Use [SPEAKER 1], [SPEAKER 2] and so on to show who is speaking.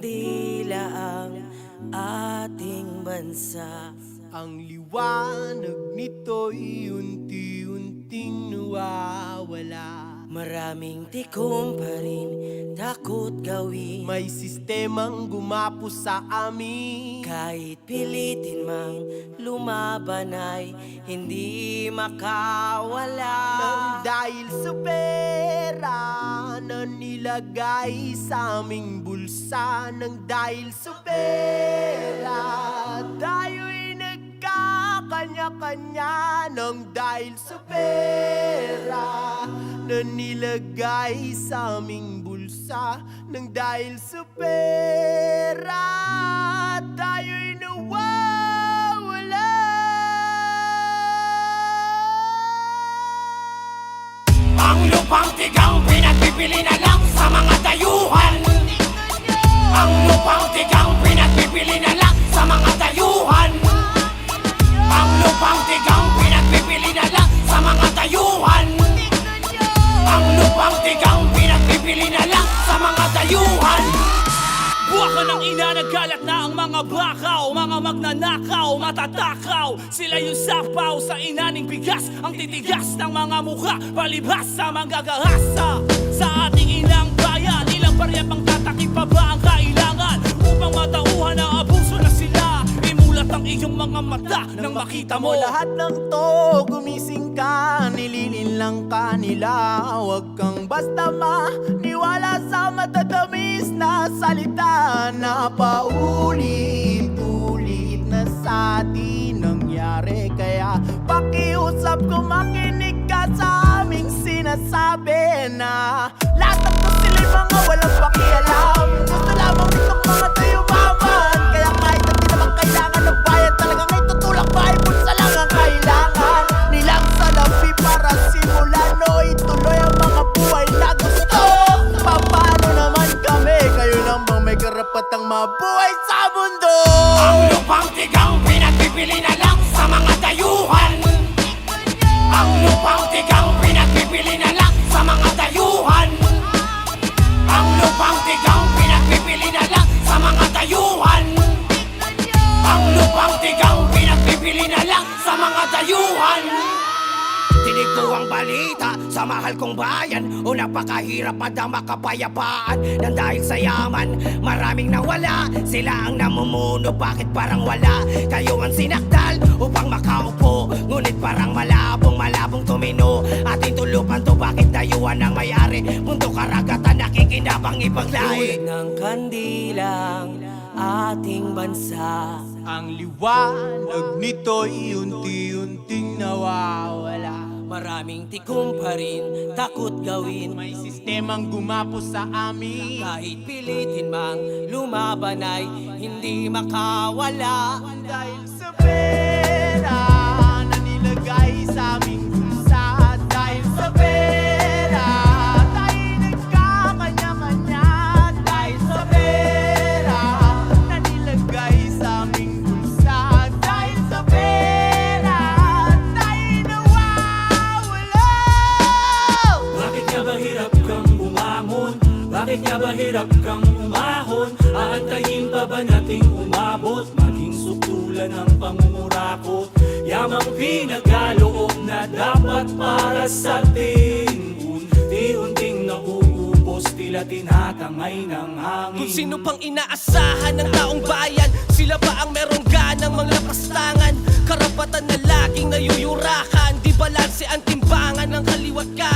[SPEAKER 1] kandila ang ating bansa.
[SPEAKER 2] Ang liwanag nito'y unti-unting nawawala.
[SPEAKER 1] Maraming tikom pa rin, takot gawin.
[SPEAKER 2] May sistemang gumapo sa amin.
[SPEAKER 1] Kahit pilitin mang lumaban ay hindi makawala.
[SPEAKER 2] Nang dahil sa pera na nilagay sa aming bulsa. Nang dahil sa pera tayo'y nagkakanya-kanya. Nang dahil sa pera na nilagay sa aming bulsa. Nang dahil sa pera tayo'y nawawala.
[SPEAKER 3] Ang lupang tigang pinagbibili na lang sa mga dayuhan. Ang lupang tigang pinagbibili na lang sa mga dayuhan. Ang lupang tigang pinagbibili na lang sa mga dayuhan. Ang lupang tigang pinagbibili na lang sa mga dayuhan.
[SPEAKER 4] Buwaka ng ina, nagkalat na ang mga bakaw. Mga magnanakaw, matatakaw. Sila yung sapaw sa inaning bigas. Ang titigas ng mga mukha, palibhas sa manggagahasa. Sa ating inang bayan, ilang barya pang tatakip pa ba ang kailangan? Upang matauhan ang abuso na sila. Imulat ang iyong mga mata nang makita mo.
[SPEAKER 2] Lahat ng to, gumising ka, nililinlang ka nila. Huwag kang basta maniwala sa matatamis na salita na paulit-ulit na sa atin nangyari. Kaya pakiusap ko, makinig ka sa aming sinasabi na lahat ng to sila'y mga walang pakialam. Gusto lamang itong mga tayo maman. Kaya kahit na di naman kailangan ng bayan, talagang ay tutulak bahay, bulsa lang ang kailangan nilang salapi para simulan o ituloy ang mga buhay na gusto. Paano naman kami? Kayo lang bang may karapatang mabuhay sa mundo?
[SPEAKER 3] Ang lupang tigang pinagbibili na lang sa mga dayuhan. Ang lupang tigang pinagbibili na lang sa mga dayuhan. Ang lupang tigang pinagbibili na lang sa mga dayuhan. Ang lupang tigang pinagbibili na lang sa mga dayuhan. Tinig ko ang balita sa mahal kong bayan. O napakahirap madama kapayapaan. Nang dahil sa yaman, maraming nawala. Sila ang namumuno, bakit parang wala? Kayo ang sinakdal upang makaupo. Ngunit parang malabong tumino. Ating tulupan to, bakit dayuhan ang may-ari? Mundo karagatan, nakikinabang ibang lahi.
[SPEAKER 1] Tulad ng kandilang ating bansa.
[SPEAKER 2] Ang liwanag nito'y unti-unting nawawala.
[SPEAKER 1] Maraming tikom pa rin, takot gawin.
[SPEAKER 2] May sistemang gumapo sa amin.
[SPEAKER 1] Kahit pilitin mang lumaban ay hindi makawala.
[SPEAKER 2] Dahil sa pera na nilagay sa aming bulsa. Dahil sa pera tayo'y nagkakanya-kanya. Dahil sa pera na nilagay sa aming bulsa. Dahil sa pera tayo'y nawawala.
[SPEAKER 4] Bakit nga ba hirap kang bumangon? Bakit nga ba hirap kang umahon? Aantayin pa ba nating umabot? Maging sukulan ng pangumurakot. Yamang pinagaloob na dapat para sa atin. Unti-unting nauubos, tila tinatangay ng hangin.
[SPEAKER 5] Kung sino pang inaasahan ng taong bayan, sila ba ang merong ganang manglapastangan? Karapatan na laging nayuyurakan, di balanse ang timbangan ng kaliwat ka.